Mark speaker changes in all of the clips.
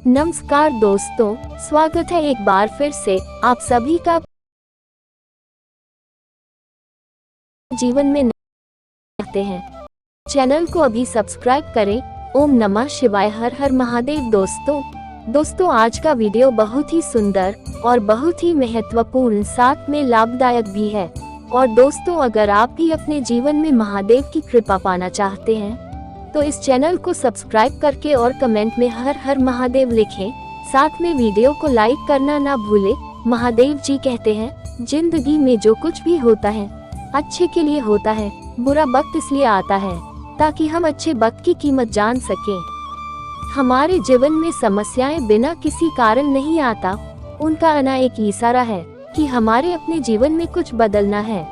Speaker 1: नमस्कार दोस्तों, स्वागत है एक बार फिर से आप सभी का जीवन में रहते हैं। चैनल को अभी सब्सक्राइब करें। ओम नमः शिवाय, हर हर महादेव। दोस्तों आज का वीडियो बहुत ही सुंदर और बहुत ही महत्वपूर्ण, साथ में लाभदायक भी है। और दोस्तों अगर आप भी अपने जीवन में महादेव की कृपा पाना चाहते हैं तो इस चैनल को सब्सक्राइब करके और कमेंट में हर हर महादेव लिखें। साथ में वीडियो को लाइक करना ना भूले। महादेव जी कहते हैं, जिंदगी में जो कुछ भी होता है अच्छे के लिए होता है। बुरा वक्त इसलिए आता है ताकि हम अच्छे वक्त की कीमत जान सकें। हमारे जीवन में समस्याएं बिना किसी कारण नहीं आता, उनका आना एक इशारा है कि हमारे अपने जीवन में कुछ बदलना है।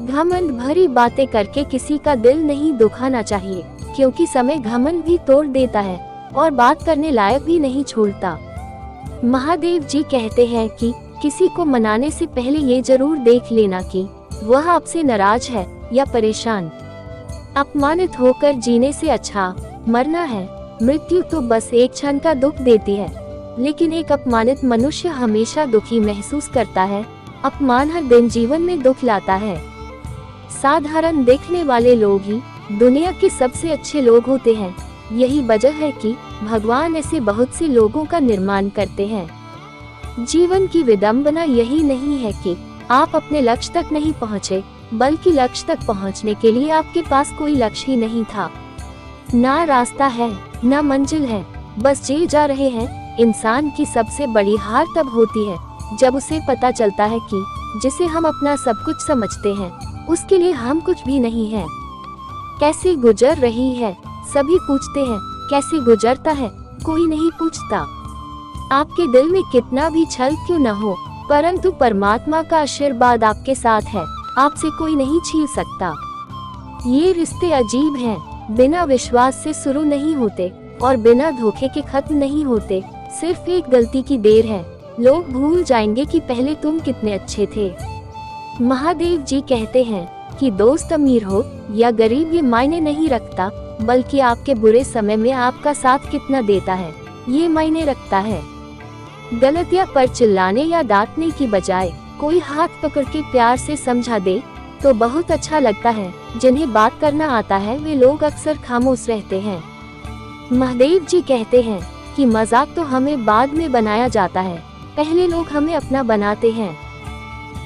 Speaker 1: घमंड भरी बातें करके किसी का दिल नहीं दुखाना चाहिए, क्योंकि समय घमंड भी तोड़ देता है और बात करने लायक भी नहीं छोड़ता। महादेव जी कहते हैं कि किसी को मनाने से पहले ये जरूर देख लेना कि वह आपसे नाराज है या परेशान। अपमानित होकर जीने से अच्छा मरना है। मृत्यु तो बस एक क्षण का दुख देती है, लेकिन एक अपमानित मनुष्य हमेशा दुखी महसूस करता है। अपमान हर दिन जीवन में दुख लाता है। साधारण दिखने वाले लोग ही दुनिया के सबसे अच्छे लोग होते हैं। यही वजह है कि भगवान ऐसे बहुत से लोगों का निर्माण करते हैं। जीवन की विडंबना यही नहीं है कि आप अपने लक्ष्य तक नहीं पहुँचे, बल्कि लक्ष्य तक पहुँचने के लिए आपके पास कोई लक्ष्य ही नहीं था। ना रास्ता है ना मंजिल है, बस जी जा रहे हैं। इंसान की सबसे बड़ी हार तब होती है जब उसे पता चलता है कि जिसे हम अपना सब कुछ समझते हैं उसके लिए हम कुछ भी नहीं है। कैसे गुजर रही है सभी पूछते हैं, कैसे गुजरता है कोई नहीं पूछता। आपके दिल में कितना भी छल क्यों न हो, परंतु परमात्मा का आशीर्वाद आपके साथ है, आपसे कोई नहीं छीन सकता। ये रिश्ते अजीब हैं, बिना विश्वास से शुरू नहीं होते और बिना धोखे के खत्म नहीं होते। सिर्फ एक गलती की देर है, लोग भूल जाएंगे कि पहले तुम कितने अच्छे थे। महादेव जी कहते हैं कि दोस्त अमीर हो या गरीब ये मायने नहीं रखता, बल्कि आपके बुरे समय में आपका साथ कितना देता है ये मायने रखता है। गलतियां पर चिल्लाने या डांटने की बजाय कोई हाथ पकड़ के प्यार से समझा दे तो बहुत अच्छा लगता है। जिन्हें बात करना आता है वे लोग अक्सर खामोश रहते हैं। महादेव जी कहते हैं कि मजाक तो हमें बाद में बनाया जाता है, पहले लोग हमें अपना बनाते हैं।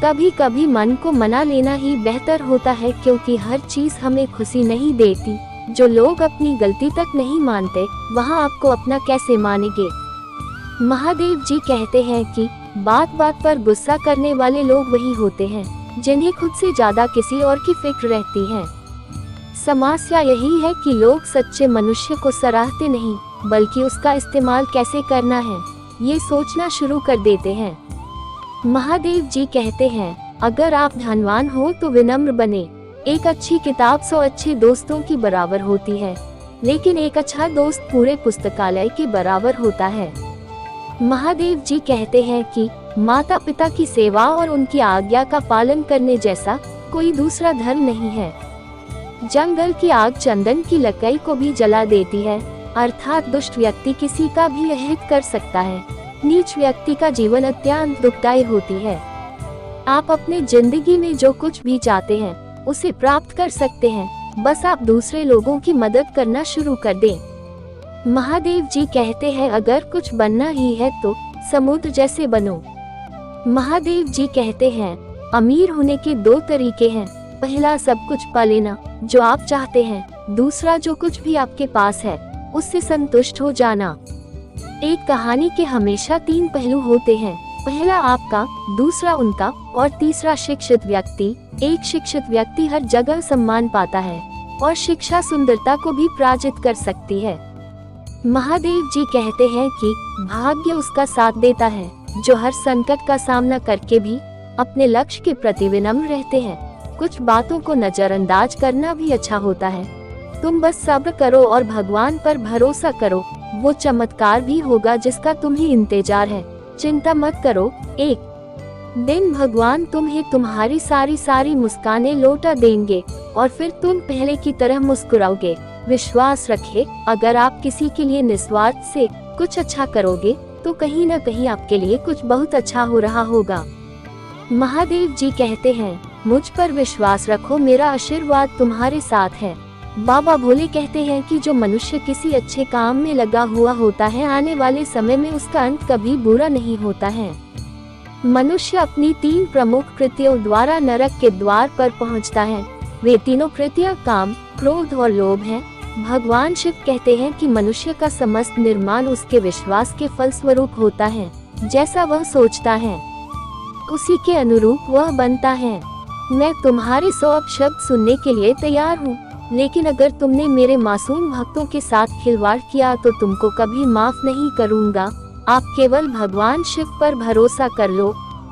Speaker 1: कभी कभी मन को मना लेना ही बेहतर होता है, क्योंकि हर चीज हमें खुशी नहीं देती। जो लोग अपनी गलती तक नहीं मानते वहाँ आपको अपना कैसे मानेंगे। महादेव जी कहते हैं कि बात बात पर गुस्सा करने वाले लोग वही होते हैं जिन्हें खुद से ज्यादा किसी और की फिक्र रहती है। समस्या यही है कि लोग सच्चे मनुष्य को सराहते नहीं, बल्कि उसका इस्तेमाल कैसे करना है ये सोचना शुरू कर देते हैं। महादेव जी कहते हैं, अगर आप धनवान हो तो विनम्र बने। एक अच्छी किताब 100 अच्छे दोस्तों की बराबर होती है, लेकिन एक अच्छा दोस्त पूरे पुस्तकालय के बराबर होता है। महादेव जी कहते हैं कि माता पिता की सेवा और उनकी आज्ञा का पालन करने जैसा कोई दूसरा धर्म नहीं है। जंगल की आग चंदन की लकड़ी को भी जला देती है, अर्थात दुष्ट व्यक्ति किसी का भी अहित कर सकता है। नीच व्यक्ति का जीवन अत्यंत दुखदायी होती है। आप अपने जिंदगी में जो कुछ भी चाहते हैं उसे प्राप्त कर सकते हैं, बस आप दूसरे लोगों की मदद करना शुरू कर दें। महादेव जी कहते हैं, अगर कुछ बनना ही है तो समुद्र जैसे बनो। महादेव जी कहते हैं, अमीर होने के 2 तरीके हैं। पहला सब कुछ पा लेना जो आप चाहते हैं, दूसरा जो कुछ भी आपके पास है उससे संतुष्ट हो जाना। एक कहानी के हमेशा 3 पहलू होते हैं, पहला आपका, दूसरा उनका और तीसरा शिक्षित व्यक्ति। एक शिक्षित व्यक्ति हर जगह सम्मान पाता है और शिक्षा सुंदरता को भी पराजित कर सकती है। महादेव जी कहते हैं कि भाग्य उसका साथ देता है जो हर संकट का सामना करके भी अपने लक्ष्य के प्रति विनम्र रहते हैं। कुछ बातों को नजरअंदाज करना भी अच्छा होता है। तुम बस सब्र करो और भगवान पर भरोसा करो, वो चमत्कार भी होगा जिसका तुम्हें इंतजार है। चिंता मत करो, एक दिन भगवान तुम्हें तुम्हारी सारी मुस्कानें लौटा देंगे और फिर तुम पहले की तरह मुस्कुराओगे। विश्वास रखें, अगर आप किसी के लिए निस्वार्थ से कुछ अच्छा करोगे तो कहीं न कहीं आपके लिए कुछ बहुत अच्छा हो रहा होगा। महादेव जी कहते हैं, मुझ पर विश्वास रखो, मेरा आशीर्वाद तुम्हारे साथ है। बाबा भोले कहते हैं कि जो मनुष्य किसी अच्छे काम में लगा हुआ होता है, आने वाले समय में उसका अंत कभी बुरा नहीं होता है। मनुष्य अपनी 3 प्रमुख कृतियों द्वारा नरक के द्वार पर पहुंचता है। वे तीनों कृतियां काम, क्रोध और लोभ हैं। भगवान शिव कहते हैं कि मनुष्य का समस्त निर्माण उसके विश्वास के फलस्वरूप होता है। जैसा वह सोचता है उसी के अनुरूप वह बनता है। मैं तुम्हारे 100 अपशब्द सुनने के लिए तैयार हूँ, लेकिन अगर तुमने मेरे मासूम भक्तों के साथ खिलवाड़ किया तो तुमको कभी माफ नहीं करूँगा। आप केवल भगवान शिव पर भरोसा कर लो,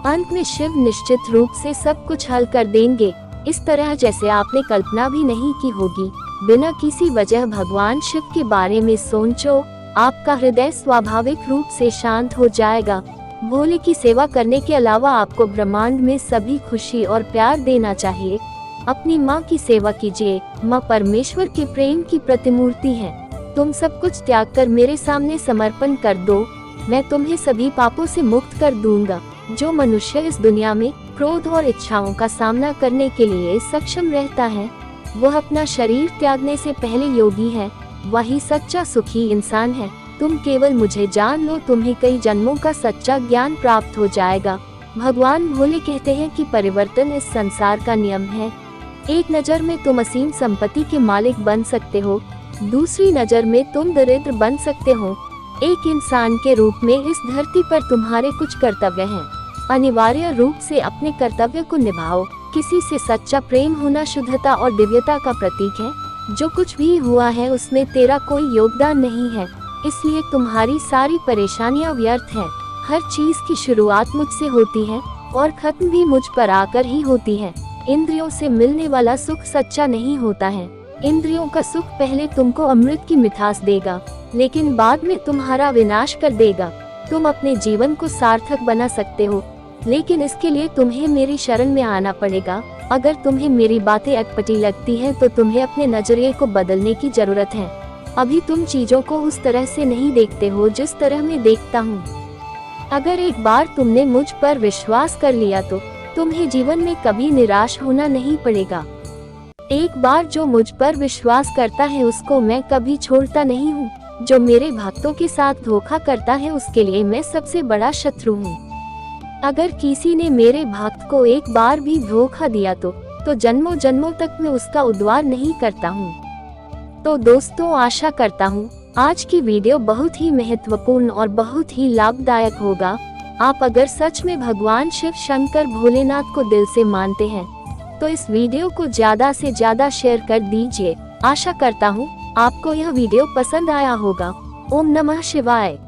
Speaker 1: अंत में शिव निश्चित रूप से सब कुछ हल कर देंगे, इस तरह जैसे आपने कल्पना भी नहीं की होगी। बिना किसी वजह भगवान शिव के बारे में सोचो, आपका हृदय स्वाभाविक रूप से शांत हो जाएगा। भोले की सेवा करने के अलावा आपको ब्रह्मांड में सभी खुशी और प्यार देना चाहिए। अपनी माँ की सेवा कीजिए, माँ परमेश्वर के प्रेम की प्रतिमूर्ति है। तुम सब कुछ त्याग कर मेरे सामने समर्पण कर दो, मैं तुम्हें सभी पापों से मुक्त कर दूंगा। जो मनुष्य इस दुनिया में क्रोध और इच्छाओं का सामना करने के लिए सक्षम रहता है, वह अपना शरीर त्यागने से पहले योगी है, वही सच्चा सुखी इंसान है। तुम केवल मुझे जान लो, तुम्हें कई जन्मों का सच्चा ज्ञान प्राप्त हो जाएगा। भगवान भोले कहते हैं कि परिवर्तन इस संसार का नियम है। एक नज़र में तुम असीम संपत्ति के मालिक बन सकते हो, दूसरी नज़र में तुम दरिद्र बन सकते हो। एक इंसान के रूप में इस धरती पर तुम्हारे कुछ कर्तव्य हैं। अनिवार्य रूप से अपने कर्तव्य को निभाओ। किसी से सच्चा प्रेम होना शुद्धता और दिव्यता का प्रतीक है। जो कुछ भी हुआ है उसमें तेरा कोई योगदान नहीं है, इसलिए तुम्हारी सारी परेशानियां व्यर्थ हैं। हर चीज की शुरुआत मुझसे होती है और खत्म भी मुझ पर आकर ही होती है। इंद्रियों से मिलने वाला सुख सच्चा नहीं होता है। इंद्रियों का सुख पहले तुमको अमृत की मिठास देगा, लेकिन बाद में तुम्हारा विनाश कर देगा। तुम अपने जीवन को सार्थक बना सकते हो, लेकिन इसके लिए तुम्हें मेरी शरण में आना पड़ेगा। अगर तुम्हें मेरी बातें अटपटी लगती हैं तो तुम्हें अपने नजरिए को बदलने की जरूरत है। अभी तुम चीजों को उस तरह से नहीं देखते हो जिस तरह मैं देखता हूँ। अगर एक बार तुमने मुझ पर विश्वास कर लिया तो तुम्हें जीवन में कभी निराश होना नहीं पड़ेगा। एक बार जो मुझ पर विश्वास करता है उसको मैं कभी छोड़ता नहीं हूँ। जो मेरे भक्तों के साथ धोखा करता है उसके लिए मैं सबसे बड़ा शत्रु हूँ। अगर किसी ने मेरे भक्त को एक बार भी धोखा दिया तो जन्मों जन्मों तक मैं उसका उद्धार नहीं करता हूँ। तो दोस्तों, आशा करता हूँ आज की वीडियो बहुत ही महत्वपूर्ण और बहुत ही लाभदायक होगा। आप अगर सच में भगवान शिव शंकर भोलेनाथ को दिल से मानते हैं तो इस वीडियो को ज्यादा से ज्यादा शेयर कर दीजिए। आशा करता हूँ आपको यह वीडियो पसंद आया होगा। ओम नमः शिवाय।